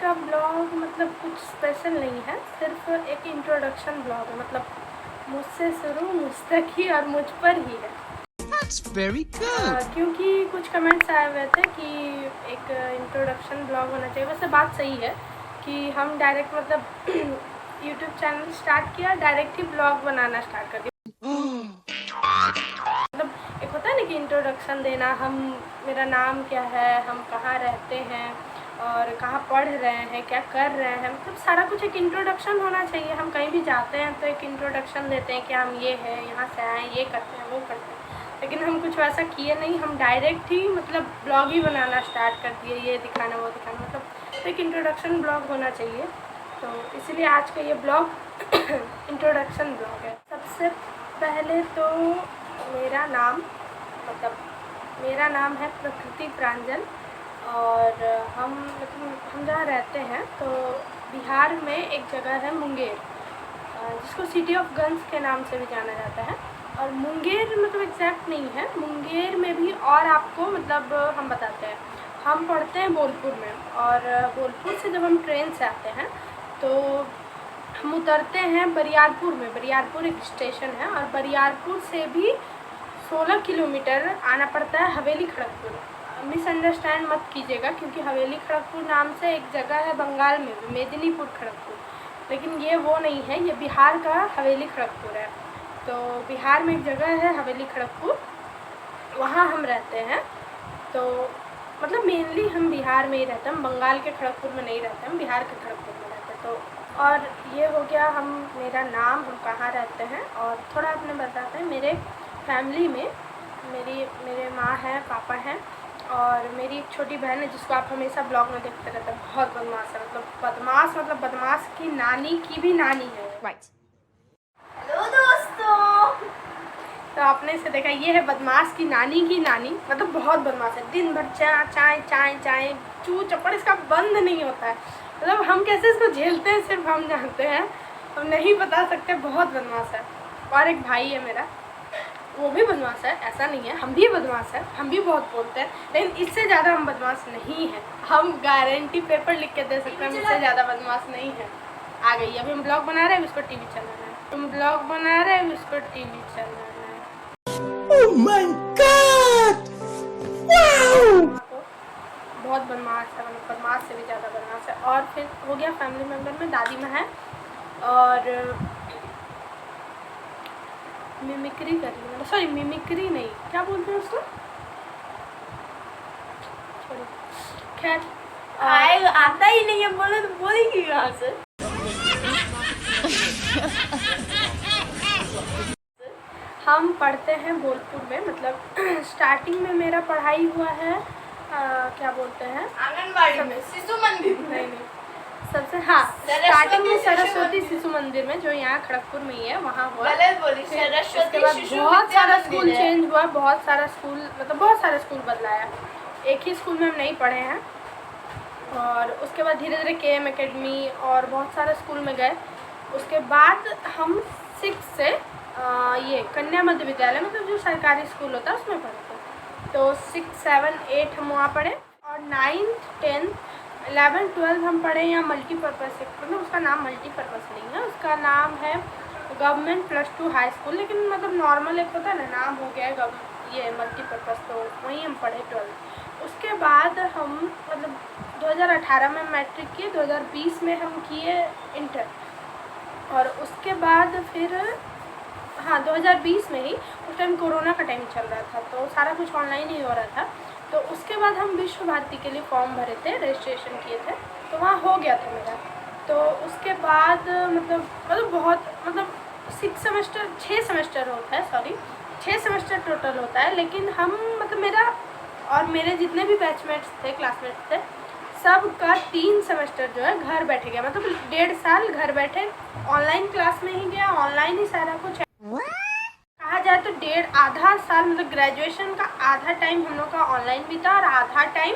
का ब्लॉग मतलब कुछ स्पेशल नहीं है, सिर्फ एक इंट्रोडक्शन ब्लॉग है। मतलब मुझसे शुरू मुझ तक ही और मुझ पर ही है। That's very good. क्योंकि कुछ कमेंट्स आए हुए थे कि एक इंट्रोडक्शन ब्लॉग होना चाहिए। वैसे बात सही है कि हम डायरेक्ट मतलब यूट्यूब चैनल स्टार्ट किया, डायरेक्ट ही ब्लॉग बनाना स्टार्ट कर दिया। मतलब एक होता है ना कि इंट्रोडक्शन देना, मेरा नाम क्या है, हम कहाँ रहते हैं और कहाँ पढ़ रहे हैं, क्या कर रहे हैं, मतलब सारा कुछ एक इंट्रोडक्शन होना चाहिए। हम कहीं भी जाते हैं तो एक इंट्रोडक्शन देते हैं कि हम ये है, यहाँ से आए, ये करते हैं, वो करते हैं। लेकिन हम कुछ वैसा किए नहीं, हम डायरेक्ट ही मतलब ब्लॉग ही बनाना स्टार्ट कर दिए, ये दिखाना वो दिखाना। मतलब एक इंट्रोडक्शन ब्लॉग होना चाहिए, तो इसलिए आज का ये ब्लॉग इंट्रोडक्शन ब्लॉग है। सबसे पहले तो मेरा नाम है प्रकृति प्रांजल, और हम जहाँ रहते हैं तो बिहार में एक जगह है मुंगेर, जिसको सिटी ऑफ गन्स के नाम से भी जाना जाता है। और मुंगेर मतलब एग्जैक्ट नहीं है, मुंगेर में भी और आपको मतलब हम बताते हैं। हम पढ़ते हैं बोलपुर में, और बोलपुर से जब हम ट्रेन से आते हैं तो हम उतरते हैं बरियारपुर में। बरियारपुर एक स्टेशन है, और बरियारपुर से भी 16 किलोमीटर आना पड़ता है हवेली खड़गपुर। मिसअंडरस्टैंड मत कीजिएगा, क्योंकि हवेली खड़गपुर नाम से एक जगह है बंगाल में, मेदिनीपुर खड़गपुर, लेकिन ये वो नहीं है, ये बिहार का हवेली खड़गपुर है। तो बिहार में एक जगह है हवेली खड़गपुर, वहाँ हम रहते हैं। तो मतलब मेनली हम बिहार में ही रहते हैं, हम बंगाल के खड़गपुर में नहीं रहते, हम बिहार के खड़गपुर में रहते हैं। तो और ये हो गया मेरा नाम, हम कहाँ रहते हैं, और थोड़ा अपने बताते हैं। मेरे फैमिली में मेरे माँ है, पापा हैं, और मेरी एक छोटी बहन है जिसको आप हमेशा ब्लॉग में देखते रहते हैं। बहुत बदमाश है, मतलब बदमाश की नानी की भी नानी है। राइट। हेलो दोस्तों। तो आपने इसे देखा, ये है बदमाश की नानी, मतलब बहुत बदमाश है। दिन भर चाय चाय चाय चू चप्पड़ इसका बंद नहीं होता है। मतलब हम कैसे इसको झेलते हैं सिर्फ हम जानते हैं, हम नहीं बता सकते। बहुत बदमाश है। और एक भाई है मेरा, वो भी बदमाश है, ऐसा नहीं है। हम भी बदमाश है, हम भी बहुत बोलते हैं, लेकिन इससे ज़्यादा हम बदमाश नहीं हैं। हम गारंटी पेपर लिख के दे सकते हैं, इससे ज़्यादा बदमाश नहीं है। आ गई, अभी हम ब्लॉग बना रहे हैं, उसको टीवी चलाना है। तुम ब्लॉग बना रहे हैं, उसको टीवी चलाना है। Oh my God! Wow! बहुत बदमाश है, मतलब बदमाश से भी ज़्यादा बदमाश है। और फिर हो गया फैमिली मेम्बर में दादी माँ है, और मिमिक्री कर रही है, सॉरी मिमिक्री नहीं, क्या बोलते हैं उसको, खैर आता ही नहीं है, बोले तो बोलेगी कहाँ से। हम पढ़ते हैं बोलपुर में, मतलब स्टार्टिंग में मेरा पढ़ाई हुआ है क्या बोलते हैं, आंगनबाड़ी में, शिशु मंदिर में। नहीं सबसे, हाँ, स्टार्टिंग में सरस्वती शिशु मंदिर में, जो यहाँ खड़गपुर में ही है, वहाँ हुआ। उसके बाद बहुत सारा स्कूल चेंज हुआ, बहुत सारा स्कूल बदलाया। एक ही स्कूल में हम नहीं पढ़े हैं, और उसके बाद धीरे धीरे KM एकेडमी और बहुत सारे स्कूल में गए। उसके बाद हम 6 से ये कन्या मध्य विद्यालय, मतलब जो सरकारी स्कूल होता है उसमें पढ़े थे। तो 6, 7, 8 हम वहाँ पढ़े, और 9th, 10th, 11th, 12th हम पढ़े यहाँ मल्टीपर्पज़, मतलब उसका नाम मल्टीपर्पज़ नहीं है, उसका नाम है गवर्नमेंट +2 हाई स्कूल। लेकिन मतलब नॉर्मल एक होता है ना, नाम हो गया ये मल्टीपर्पज़, तो वहीं हम पढ़े 12th। उसके बाद हम मतलब 2018 में मैट्रिक किए, 2020 में हम किए इंटर, और उसके बाद फिर 2020 में ही, उस टाइम कोरोना का टाइम चल रहा था, तो सारा कुछ ऑनलाइन ही हो रहा था। तो उसके बाद हम विश्व भारती के लिए फॉर्म भरे थे, रजिस्ट्रेशन किए थे, तो वहाँ हो गया था मेरा। तो उसके बाद मतलब 6 सेमेस्टर होता है, 6 सेमेस्टर टोटल होता है। लेकिन हम मतलब मेरे जितने भी बैचमेट्स थे, क्लासमेट्स थे, सब का 3 सेमेस्टर जो है घर बैठे गया, मतलब 1.5 साल घर बैठे ऑनलाइन क्लास में ही गया, ऑनलाइन ही सारा कुछ है। कहा जाए तो आधा साल, मतलब ग्रेजुएशन का आधा टाइम हम लोग का ऑनलाइन भी था और आधा टाइम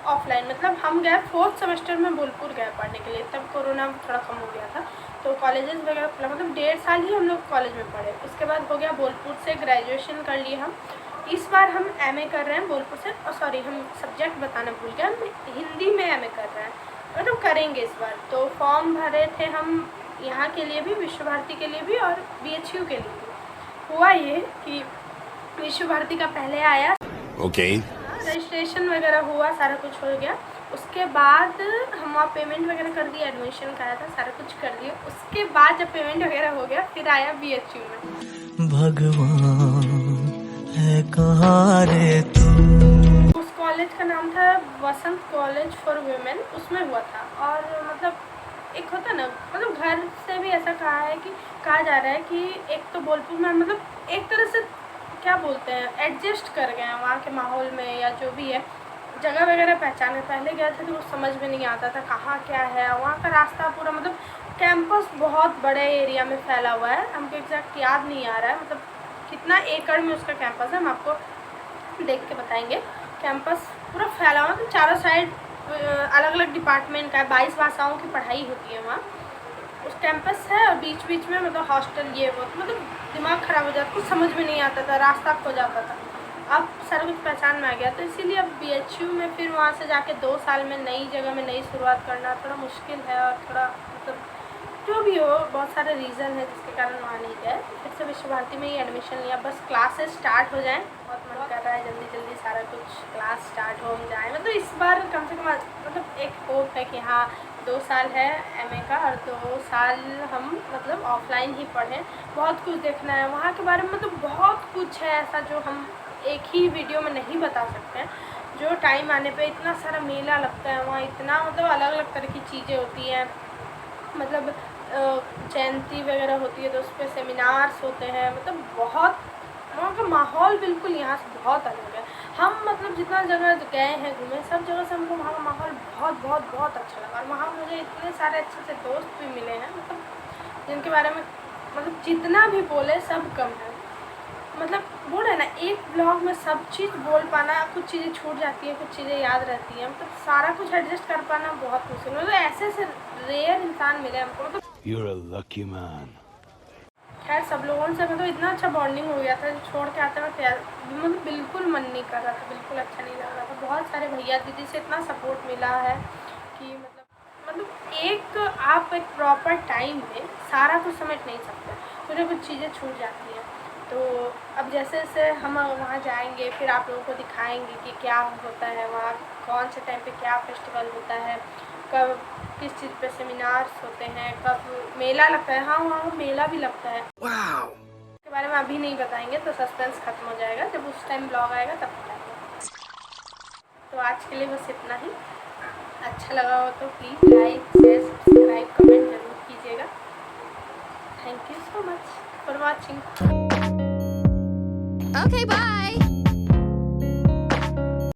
ऑफलाइन। मतलब हम गए 4th सेमेस्टर में बोलपुर गए पढ़ने के लिए, तब कोरोना थोड़ा कम हो गया था, तो कॉलेजेस वगैरह खुला, मतलब 1.5 साल ही हम लोग कॉलेज में पढ़े। उसके बाद हो गया बोलपुर से ग्रेजुएशन कर लिए हम। इस बार हम MA कर रहे हैं बोलपुर से, और सॉरी हम सब्जेक्ट बताना भूल गए, हम हिंदी में MA कर रहे हैं। मतलब करेंगे इस बार। तो फॉर्म भरे थे हम यहाँ के लिए भी, विश्व भारती के लिए भी और BHU के लिए भी। हुआ ये कि विश्व भारती का पहले आया, रजिस्ट्रेशन वगैरह हुआ, सारा कुछ हो गया। उसके बाद हम वहाँ पेमेंट वगैरह कर दिया, एडमिशन कराया था, सारा कुछ कर दिया। उसके बाद जब पेमेंट वगैरह हो गया फिर आया BHU में। भगवान है कहाँ रे तू। उस कॉलेज का नाम था वसंत कॉलेज फॉर वुमेन, उसमें हुआ था। और मतलब एक होता ना, मतलब घर से भी ऐसा कहा जा रहा है कि एक तो बोलपुर में मतलब एक तरह से क्या बोलते हैं, एडजस्ट कर गए हैं वहाँ के माहौल में, या जो भी है जगह वगैरह पहचाने। पहले गए थे तो कुछ समझ में नहीं आता था कहाँ क्या है। वहाँ का रास्ता पूरा मतलब कैंपस बहुत बड़े एरिया में फैला हुआ है, हमको एग्जैक्ट याद नहीं आ रहा है मतलब कितना एकड़ में उसका कैंपस है, हम आपको देख के बताएंगे। कैंपस पूरा फैला हुआ, तो चारों साइड अलग अलग डिपार्टमेंट का है, 22 भाषाओं की पढ़ाई होती है वहाँ। उस कैंपस है और बीच बीच में मतलब हॉस्टल ये वो, मतलब दिमाग ख़राब हो जाता, कुछ समझ में नहीं आता था, रास्ता खो जाता था। अब सारा कुछ पहचान में आ गया, तो इसीलिए अब BHU में फिर वहाँ से जाके 2 साल में नई जगह में नई शुरुआत करना थोड़ा मुश्किल है। और थोड़ा मतलब जो भी हो, बहुत सारे रीज़न है जिसके कारण वहाँ नहीं गए। फिर से विश्व भारती में ही एडमिशन लिया, बस क्लासेस स्टार्ट हो जाएँ। बहुत मन कर रहा है जल्दी जल्दी सारा कुछ क्लास स्टार्ट हो जाए। मतलब इस बार कम से कम मतलब एक होप है कि हाँ 2 साल है MA का, और 2 साल हम मतलब ऑफलाइन ही पढ़ें। बहुत कुछ देखना है वहाँ के बारे में, मतलब बहुत कुछ है ऐसा जो हम एक ही वीडियो में नहीं बता सकते हैं। जो टाइम आने पे इतना सारा मेला लगता है वहाँ, इतना मतलब अलग अलग तरह की चीज़ें होती हैं, मतलब जयंती वगैरह होती है तो उस पर सेमिनार्स होते हैं, मतलब बहुत वहाँ का माहौल बिल्कुल यहाँ से बहुत अलग है। हम मतलब जितना जगह गए हैं घूमे, सब जगह से हमको वहाँ का माहौल बहुत बहुत बहुत अच्छा लगा। और वहाँ मुझे इतने सारे अच्छे अच्छे दोस्त भी मिले हैं, मतलब जिनके बारे में मतलब जितना भी बोले सब कम है। मतलब बोल रहे ना, एक ब्लॉग में सब चीज़ बोल पाना, कुछ चीज़ें छूट जाती हैं, कुछ चीज़ें याद रहती हैं, मतलब सारा कुछ एडजस्ट कर पाना बहुत मुश्किल। मतलब ऐसे ऐसे रेयर इंसान मिले हमको, मतलब You're a lucky man. खैर सब लोगों से मतलब इतना अच्छा बॉन्डिंग हो गया था, छोड़ के आते वक्त मतलब बिल्कुल मन नहीं कर रहा था, बिल्कुल अच्छा नहीं लग रहा था। बहुत सारे भैया दीदी से इतना सपोर्ट मिला है कि मतलब एक आप एक प्रॉपर टाइम में सारा कुछ समेट नहीं सकते, कुछ कुछ चीज़ें छूट जाती हैं। तो अब जैसे जैसे हम वहाँ जाएंगे फिर आप लोगों को दिखाएंगे कि क्या होता है वहाँ, कौन से टाइम पे क्या फेस्टिवल होता है, कब किस चीज़ पे सेमिनार्स होते हैं, कब मेला लगता है। हाँ वहाँ मेला भी लगता है, Wow. के बारे में अभी नहीं बताएंगे तो सस्पेंस खत्म हो जाएगा, जब उस टाइम ब्लॉग आएगा तब बताएंगे। तो आज के लिए बस इतना ही। अच्छा लगा हो तो please like share subscribe comment जरूर कीजिएगा। Thank you so much for watching. Okay, bye.